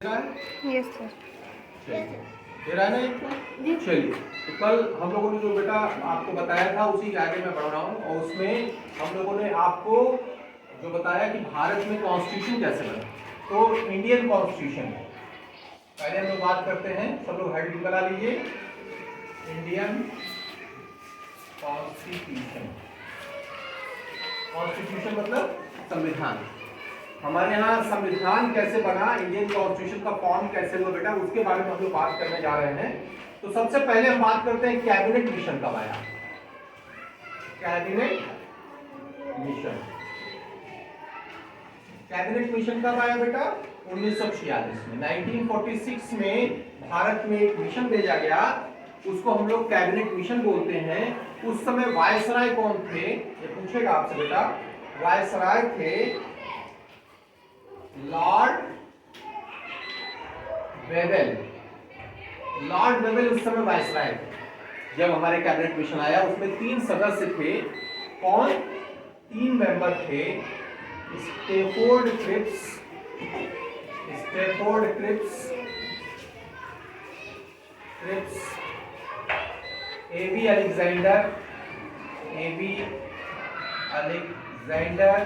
Yes sir. दे रहा है ना इनको? चलिए, तो कल हम लोगों ने जो बेटा आपको बताया था उसी के आगे मैं बढ़ रहा हूँ और उसमें हम लोगों ने आपको जो बताया कि भारत में कॉन्स्टिट्यूशन कैसे बना। तो इंडियन कॉन्स्टिट्यूशन पहले हम लोग बात करते हैं, सब लोग हेड बना लीजिए। इंडियन कॉन्स्टिट्यूशन, कॉन्स्टिट्यूशन मतलब संविधान। हमारे यहाँ संविधान कैसे बना, इंडियन कॉन्स्टिट्यूशन का फॉर्म कैसे हुआ बेटा, उसके बारे में हम लोग बात करने जा रहे हैं। तो सबसे पहले हम बात करते हैं कैबिनेट मिशन कब आया। कैबिनेट मिशन, कैबिनेट मिशन कब आया बेटा? 1946 में। 1946 में भारत में एक मिशन भेजा गया, उसको हम लोग कैबिनेट मिशन बोलते हैं। उस समय वायसराय कौन थे, ये पूछेगा आपसे बेटा। वायसराय थे लॉर्ड वेवेल। लॉर्ड वेवेल उस समय वायसराय थे जब हमारे कैबिनेट मिशन आया। उसमें 3 सदस्य थे। कौन? 3 मेंबर थे। Stafford Cripps, Stafford Cripps, A B Alexander, A B Alexander,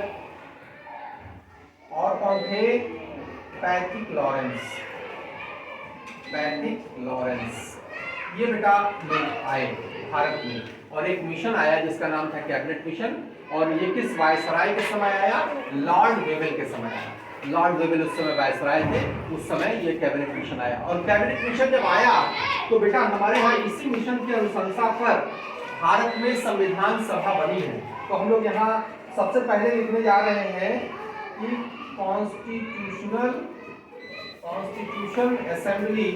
और कौन थे? Patrick Lawrence, Patrick Lawrence. ये बेटा लोग आए भारत में और एक मिशन आया जिसका नाम था कैबिनेट मिशन। और ये किस वायसराय के समय आया? लॉर्ड वेवेल के समय आया। लॉर्ड वेवेल उस समय वायसराय थे, उस समय ये कैबिनेट मिशन आया। और कैबिनेट मिशन जब आया तो बेटा हमारे यहाँ इसी मिशन की अनुशंसा पर भारत में संविधान सभा बनी है। तो हम लोग यहाँ सबसे पहले लिखने जा रहे हैं कि कॉन्स्टिट्यूशन असेंबली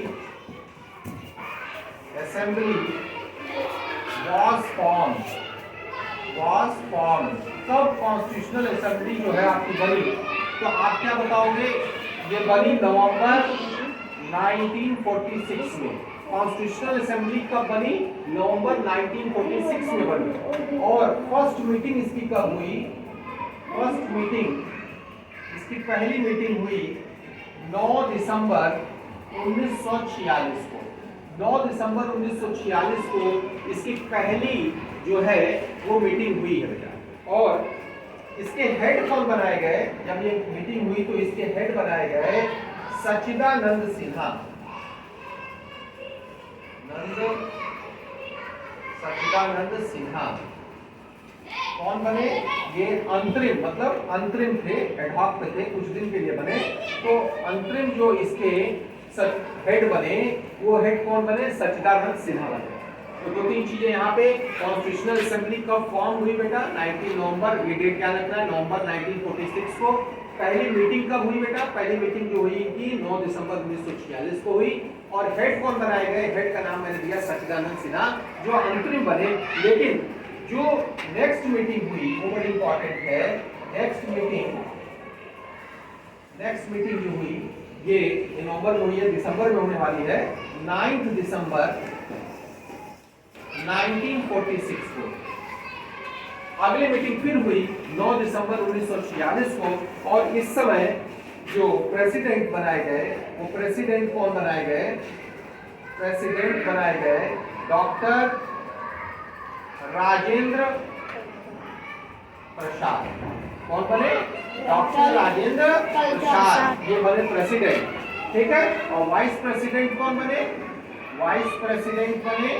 was formed। कब कॉन्स्टिट्यूशनल असेंबली जो है आपकी बनी? तो आप क्या बताओगे? ये बनी नवंबर 1946 में। कॉन्स्टिट्यूशनल असेंबली कब बनी? नवंबर 1946 में बनी। और फर्स्ट मीटिंग इसकी कब हुई? फर्स्ट मीटिंग, इसकी पहली मीटिंग हुई 9 दिसंबर 1946 को। 9 दिसंबर 1946 को इसकी पहली जो है वो मीटिंग हुई है बेटा। और इसके हेड कौन बनाए गए? जब ये मीटिंग हुई तो इसके हेड बनाए गए सच्चिदानंद सिन्हा। सच्चिदानंद सिन्हा कौन बने? ये अंतरिम, मतलब अंतरिम थे, एडहॉक पे थे, कुछ दिन के लिए बने। तो अंतरिम जो इसके हेड बने, वो हेड कौन बने? सच्चिदानंद सिन्हा बने। तो 2-3 चीजें यहाँ पे। कॉन्स्टिट्यूशनल असेंबली कब फॉर्म हुई बेटा? 19 नवंबर, ये डेट क्या रखना है? नवंबर 1946 को। पहली मीटिंग कब हुई बेटा? पहली मीटिंग जो हुई थी 9 दिसंबर 1946 को हुई। और हेड कौन बनाए गए? हेड का नाम मैंने दिया सच्चिदानंद सिन्हा, जो अंतरिम बने। लेकिन जो नेक्स्ट मीटिंग हुई वो बड़ी इंपॉर्टेंट है। नेक्स्ट मीटिंग जो हुई ये नवंबर में हुई है, दिसंबर में होने वाली है। 9 दिसंबर 1946 को। अगली मीटिंग फिर हुई 9 दिसंबर 1946 को। और इस समय जो प्रेसिडेंट बनाए गए, वो प्रेसिडेंट कौन बनाए गए? प्रेसिडेंट बनाए गए डॉक्टर राजेंद्र प्रसाद। कौन बने? डॉक्टर राजेंद्र प्रसाद, ये बने प्रेसिडेंट। ठीक है। और वाइस प्रेसिडेंट कौन बने? वाइस प्रेसिडेंट बने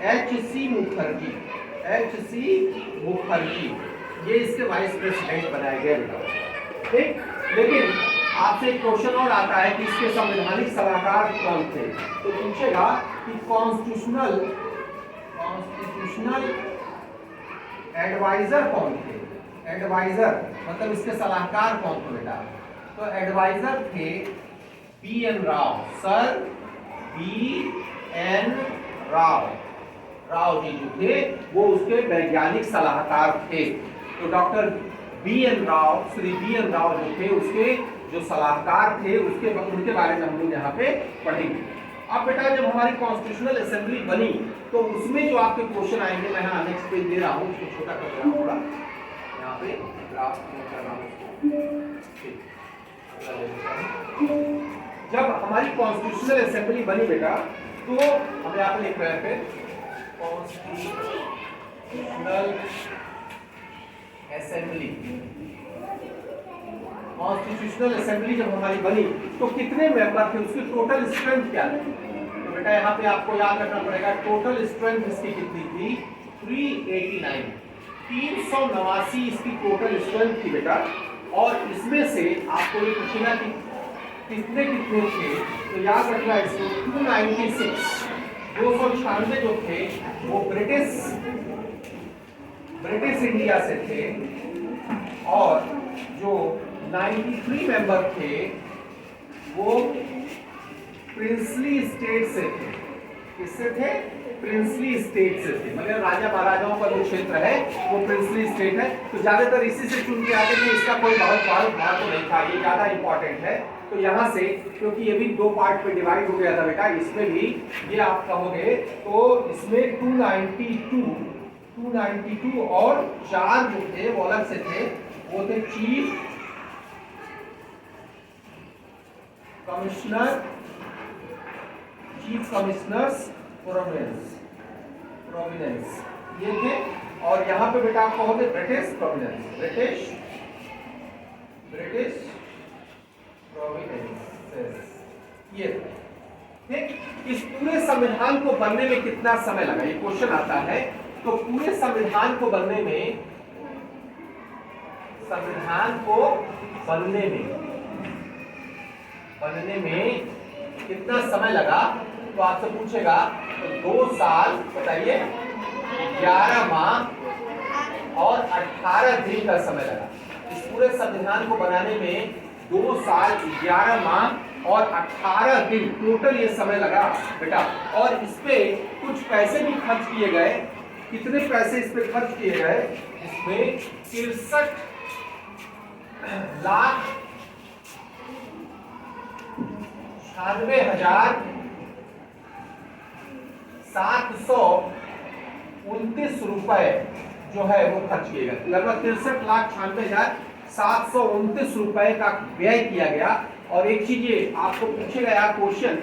H.C. मुखर्जी। H.C. मुखर्जी, ये इसके वाइस प्रेसिडेंट बनाए गए बेटा। ठीक। लेकिन आपसे एक क्वेश्चन और आता है कि इसके संवैधानिक सलाहकार कौन थे? तो पूछेगा कि कॉन्स्टिट्यूशनल एडवाइजर कौन थे? एडवाइजर मतलब इसके सलाहकार कौन थे बेटा? तो एडवाइजर थे B.N. Rao, sir B.N. Rao ji जो थे वो उसके वैज्ञानिक सलाहकार थे। तो doctor B.N. Rao, Shri B.N. Rao जो थे उसके जो सलाहकार थे, उनके बारे में हम लोग यहाँ पे पढ़ेंगे। अब बेटा जब हमारी कॉन्स्टिट्यूशनल असेंबली बनी तो उसमें जो आपके क्वेश्चन आएंगे, मैं यहाँ नेक्स्ट पेज दे रहा हूँ, उसको छोटा कर रहा हूँ थोड़ा, यहाँ पे ग्राफ में कर रहा हूँ। जब हमारी कॉन्स्टिट्यूशनल असेंबली बनी बेटा, तो हम यहाँ पे लिख रहे हैं फिर कॉन्स्टिट्यूशनल असेंबली। कॉन्स्टिट्यूशनल असेंबली जब हमारी बनी तो कितने मेंबर थे, उसकी टोटल स्ट्रेंथ क्या थी? तो बेटा यहाँ पे आपको याद रखना पड़ेगा, टोटल स्ट्रेंथ इसकी कितनी थी? 389, 389 इसकी टोटल स्ट्रेंथ थी बेटा। और इसमें से आपको ये पूछेगा कि कितने कितने थे, तो याद रखना इसको 296, 296 जो थे वो ब्रिटिश इंडिया से थे, और जो 93 मेंबर थे वो प्रिंसली स्टेट से थे। किससे थे? प्रिंसली स्टेट से थे, मतलब राजा महाराजाओं का जो क्षेत्र है वो प्रिंसली स्टेट है। तो ज्यादातर इसी से चुन के आते थे, इसका कोई बहुत भाग तो नहीं था, ये ज्यादा इंपॉर्टेंट है। तो यहाँ से, क्योंकि ये भी दो पार्ट पे डिवाइड हो गया था बेटा, इसमें भी ये आप कहोगे तो इसमें 292 और 4 जो थे वो अलग से थे, वो थे चीफ कमिश्नर्स प्रोविनेंस ये थे। और यहाँ पे बेटा आप कहोगे ब्रिटिश प्रोविनेंस ये ठीक। इस पूरे संविधान को बनने में कितना समय लगा, ये क्वेश्चन आता है। तो पूरे संविधान को बनने में कितना समय लगा, तो आपसे पूछेगा तो 2 साल, बताइए, 11 माह और 18 दिन का समय लगा। इस पूरे संविधान को बनाने में 2 साल 11 माह और 18 दिन टोटल ये समय लगा बेटा। और इस पे कुछ पैसे भी खर्च किए गए। कितने पैसे इस पे खर्च किए गए? इसमें 63,729 रुपए जो है वो खर्च किए गए। लगभग 63,96,729 रुपए का व्यय किया गया। और एक चीज ये आपको पूछेगा यार क्वेश्चन,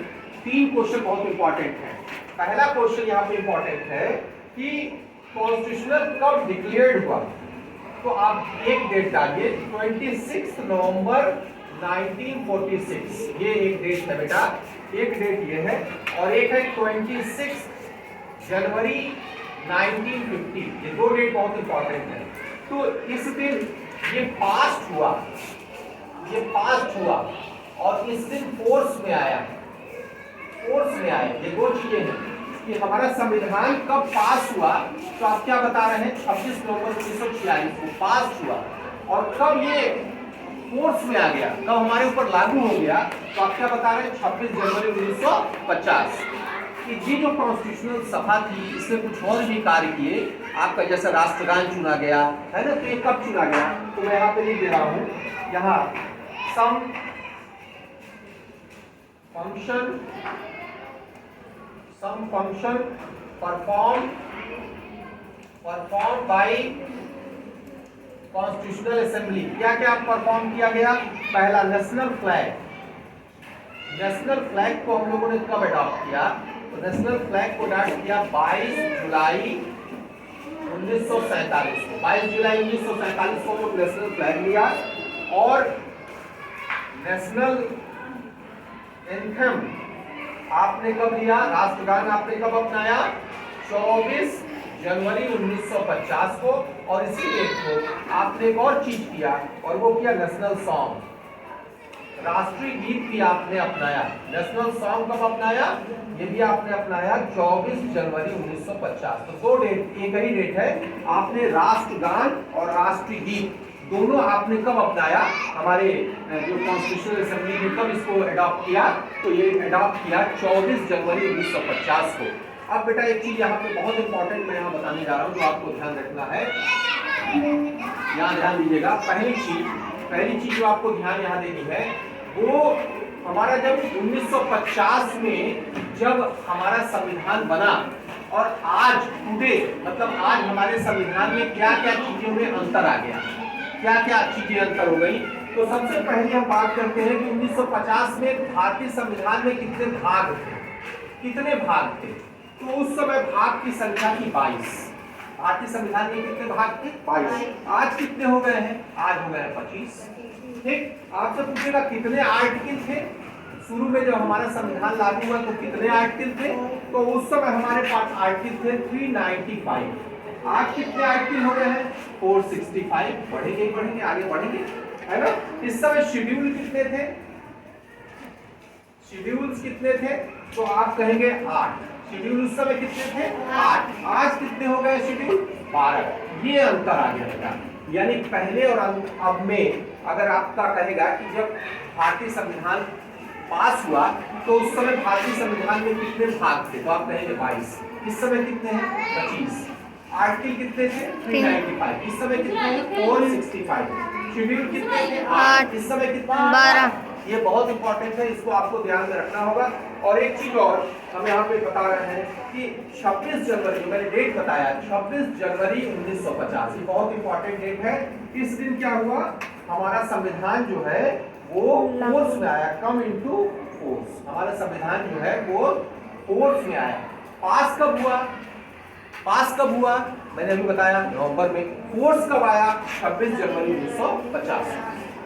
3 क्वेश्चन बहुत इंपॉर्टेंट है। पहला क्वेश्चन यहाँ पे इंपॉर्टेंट है कि कॉन्स्टिट्यूशनल कब डिक्लेयर्ड हुआ, तो आप एक डेट डालिए, 26 नवंबर 1946, ये एक डेट है बेटा, एक डेट ये है। और एक है 26 जनवरी 1950, ये 2 डेट बहुत इंपॉर्टेंट है। तो इस दिन ये पास्ट हुआ और इस दिन फोर्स में आया, ये 2 चीजें हैं कि हमारा संविधान कब पास हुआ। तो आप क्या बता रहे हैं? 26 नवंबर 1946 को पास हुआ। और कब ये फोर्स में आ गया, कब हमारे ऊपर लागू हो गया, तो आप क्या बता रहे हैं? 26 जनवरी 1950। कि ये जो कॉन्स्टिट्यूशनल सभा थी इसने कुछ और भी कार्य किए। आपका जैसा राष्ट्रगान चुना गया है ना, तो ये कब चुना गया? तो मैं यहाँ पे लिख दे रहा हूँ, यहाँ some function perform by constitutional assembly. क्या क्या परफॉर्म किया गया? पहला, नेशनल फ्लैग को हम लोगों ने कब अडॉप्ट किया? तो नेशनल फ्लैग को अडॉप्ट किया 22 जुलाई 1947 को। 22 जुलाई 1947 को हम नेशनल फ्लैग लिया। और नेशनल एंथम आपने कब लिया? राष्ट्रगान आपने कब अपनाया? 24 जनवरी 1950 को। और इसी डेट को आपने एक और चीज किया, और वो किया नेशनल सॉन्ग, राष्ट्रीय गीत भी आपने अपनाया। नेशनल सॉन्ग कब अपनाया? ये भी आपने अपनाया 24 जनवरी 1950। तो 2 डेट, एक ही डेट है। आपने राष्ट्रगान और राष्ट्रीय गीत दोनों आपने कब अपनाया? हमारे जो कॉन्स्टिट्यूशनल असेंबली ने कब इसको अडॉप्ट किया? तो ये अडॉप्ट किया 24 जनवरी 1950 को। अब बेटा एक चीज यहाँ पे बहुत इंपॉर्टेंट मैं यहाँ बताने जा रहा हूँ, जो आपको ध्यान रखना है। यहाँ ध्यान दीजिएगा। पहली चीज जो आपको ध्यान यहाँ देनी है, वो हमारा जब 1950 में जब हमारा संविधान बना, और आज टुडे मतलब आज हमारे संविधान में क्या क्या चीजों में अंतर आ गया, क्या क्या चीजें अंतर हो गई। तो सबसे पहले हम बात करते हैं कि 1950 में भारतीय संविधान में कितने भाग थे, कितने भाग थे। तो उस समय भाग की संख्या थी 22। भारतीय संविधान में कितने भाग थे? 22। आज कितने हो गए हैं? आज हो गए हैं 25। ठीक, आपसे पूछेगा कितने आर्टिकल थे शुरू में जब हमारा संविधान लागू हुआ, तो कितने आर्टिकल थे? तो उस समय हमारे पास आर्टिकल थे 395। आज कितने आर्टिकल हो गए हैं? 465। बढ़ेंगे बढ़ेंगे, आगे बढ़ेंगे, है ना। इस समय शेड्यूल कितने थे? शेड्यूल्स कितने थे? तो आप कहेंगे 8। शेड्यूल उस समय कितने थे? 8। आज कितने हो गए शेड्यूल? 12। ये अंतर आ गया बेटा। यानी पहले और अब में अगर आपका कहेगा कि जब भारतीय संविधान पास हुआ तो उस समय भारतीय संविधान में कितने भाग थे? तो आप कहेंगे 22। इस समय कितने हैं? 25। आर्टिकल कितने थे? 395। इस समय कितने हैं? 465। शेड्यूल कितने थे? 8। इस समय कितने? 12। ये बहुत इंपॉर्टेंट है, इसको आपको ध्यान में रखना होगा। और एक चीज और हम यहाँ पे बता रहे हैं कि 26 जनवरी, जो मैंने डेट बताया 26 जनवरी 1950, ये बहुत इंपॉर्टेंट डेट है। इस दिन क्या हुआ? हमारा संविधान जो है वो फोर्स में आया, कम इनटू फोर्स। हमारा संविधान जो है वो फोर्स में आया। पास कब हुआ? पास कब हुआ? मैंने अभी बताया नवंबर में। फोर्स कब आया? 26 जनवरी 1950।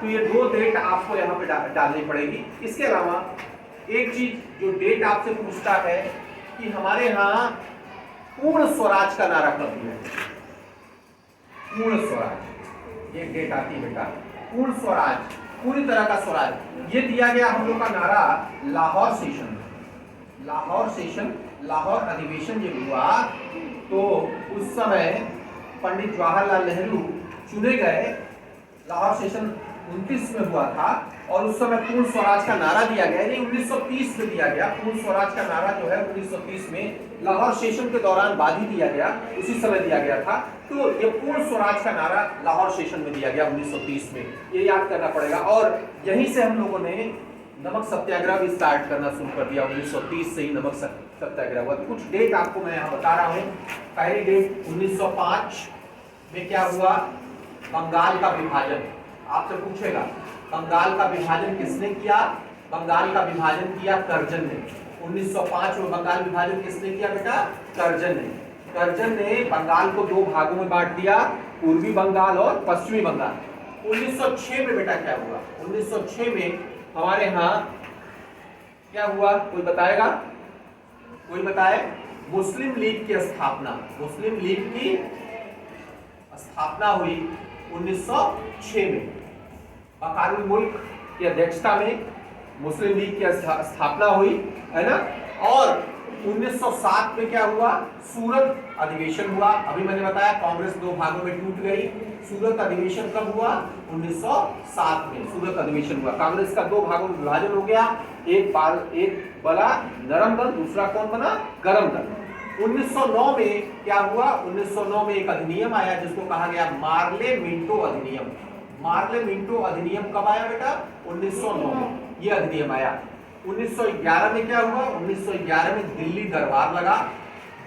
तो ये दो डेट आपको यहाँ पे डालनी पड़ेगी। इसके अलावा एक चीज जो डेट आपसे पूछता है कि हमारे यहाँ पूर्ण स्वराज का नारा कब दिया? पूर्ण स्वराज, ये डेट आती है बेटा। पूर्ण स्वराज, पूरी तरह का स्वराज, ये दिया गया हम लोग का नारा लाहौर सेशन। लाहौर सेशन, लाहौर अधिवेशन जब हुआ तो उस समय पंडित जवाहरलाल नेहरू चुने गए। लाहौर सेशन 29 में हुआ था और उस समय पूर्ण स्वराज का नारा दिया गया। ये 1930 में दिया गया। पूर्ण स्वराज का नारा जो है 1930 में लाहौर सेशन के दौरान बाद ही दिया गया, उसी समय दिया गया था। तो ये पूर्ण स्वराज का नारा लाहौर सेशन में दिया गया 1930 में, ये याद करना पड़ेगा। और यहीं से हम लोगों ने नमक सत्याग्रह भी स्टार्ट करना शुरू कर दिया। 1930 से ही नमक सत्याग्रह हुआ। कुछ डेट आपको मैं यहाँ बता रहा हूँ। पहली डेट 1905 में क्या हुआ? बंगाल का विभाजन। आपसे पूछेगा बंगाल का विभाजन किसने किया? बंगाल का विभाजन किया कर्जन ने। 1905 में बंगाल विभाजन किसने किया बेटा? कर्जन ने। कर्जन ने बंगाल को दो भागों में बांट दिया, पूर्वी बंगाल और पश्चिमी बंगाल। 1906 में बेटा क्या हुआ? 1906 में हमारे यहाँ क्या हुआ? कोई बताएगा? कोई बताए? मुस्लिम लीग की स्थापना। मुस्लिम लीग की स्थापना हुई 1906 में। बकारुल मुल्क की अध्यक्षता में मुस्लिम लीग की स्थापना हुई, है ना। और 1907 में क्या हुआ? सूरत अधिवेशन हुआ। अभी मैंने बताया कांग्रेस दो भागों में टूट गई। सूरत अधिवेशन कब हुआ? 1907 में सूरत अधिवेशन हुआ। कांग्रेस का दो भागों में विभाजन हो गया। एक बड़ा नरम दल, दूसरा कौन बना? गरम दल। 1909 में क्या हुआ? 1909 में एक अधिनियम आया जिसको कहा गया मार्ले मिंटो अधिनियम। मार्ले मिंटो अधिनियम कब आया बेटा? 1909 में ये अधिनियम आया। 1911 में क्या हुआ? 1911 में दिल्ली दरबार लगा।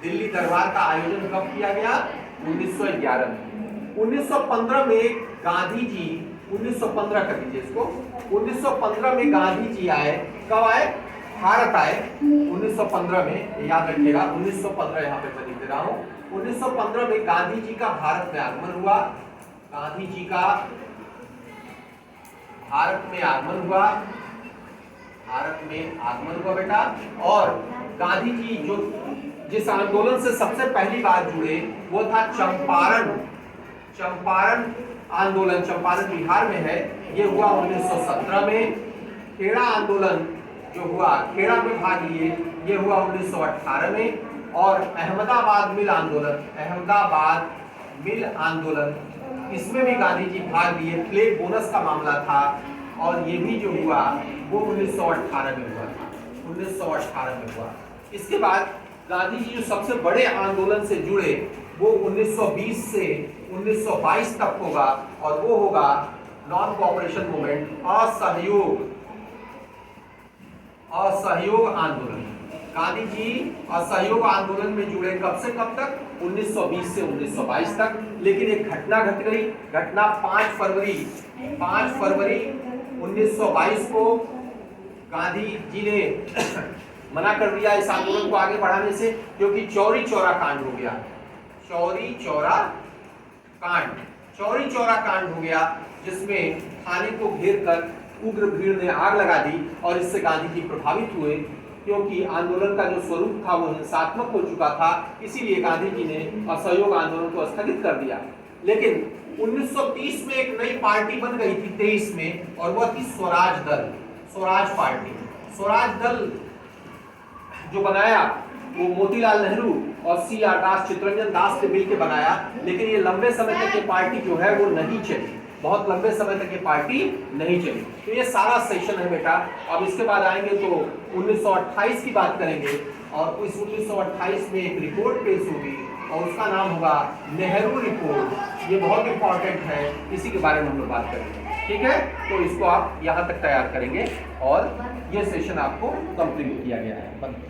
दिल्ली दरबार का आयोजन कब किया गया? 1911 में। 1915 में गांधी जी, 1915 कर दीजिए इसको, 1915 में गांधी जी आए। कब आए? भारत आए 1915 में, याद रखिएगा 1915 यहाँ पे मैं लिख दे रहा हूँ। 1915 में गांधी जी का भारत में आगमन हुआ। गांधी जी का भारत में आगमन हुआ। भारत में आगमन हुआ बेटा। और गांधी जी जो जिस आंदोलन से सबसे पहली बार जुड़े वो था चंपारण। चंपारण आंदोलन, चंपारण बिहार में है, ये हुआ 1917 में। खेड़ा आंदोलन जो हुआ, खेड़ा में भाग लिए, ये हुआ 1918 में। और अहमदाबाद मिल आंदोलन, अहमदाबाद मिल आंदोलन, इसमें भी गांधी जी भाग लिए। फ्लैग बोनस का मामला था और ये भी जो हुआ वो 1918 में हुआ था। 1918 में हुआ। इसके बाद गांधी जी जो सबसे बड़े आंदोलन से जुड़े वो 1920 से 1922 तक होगा और वो होगा नॉन कोऑपरेशन मूवमेंट, असहयोग आंदोलन। गांधी जी असहयोग आंदोलन में जुड़े कब से कब तक? 1920 से 1922 तक। लेकिन एक घटना घट गई। घटना 5 फरवरी 5 फरवरी 1922 को गांधी जी ने मना कर दिया इस आंदोलन को आगे बढ़ाने से, क्योंकि चौरी चौरा कांड हो गया। चौरी चौरा कांड हो गया, जिसमें थाने को घेर कर उग्र भीड़ ने आग लगा दी और इससे गांधी जी प्रभावित हुए, क्योंकि आंदोलन का जो स्वरूप था वो हिंसात्मक हो चुका था। इसीलिए गांधी जी ने असहयोग आंदोलन को स्थगित कर दिया। लेकिन 1930 में एक नई पार्टी बन गई थी 23 में, और वह थी स्वराज दल, स्वराज पार्टी। स्वराज दल जो बनाया वो मोतीलाल नेहरू और CR दास, चित्तरंजन दास ने मिलकर बनाया। लेकिन ये लंबे समय तक ये पार्टी जो है वो नहीं चली, बहुत लंबे समय तक ये पार्टी नहीं चली। तो ये सारा सेशन है बेटा। अब इसके बाद आएंगे तो 1928 की बात करेंगे, और इस 1928 में एक रिपोर्ट पेश होगी और उसका नाम होगा नेहरू रिपोर्ट। ये बहुत इंपॉर्टेंट है, इसी के बारे में हम लोग बात करेंगे। ठीक है, तो इसको आप यहाँ तक तैयार करेंगे और ये सेशन आपको कंप्लीट किया गया है।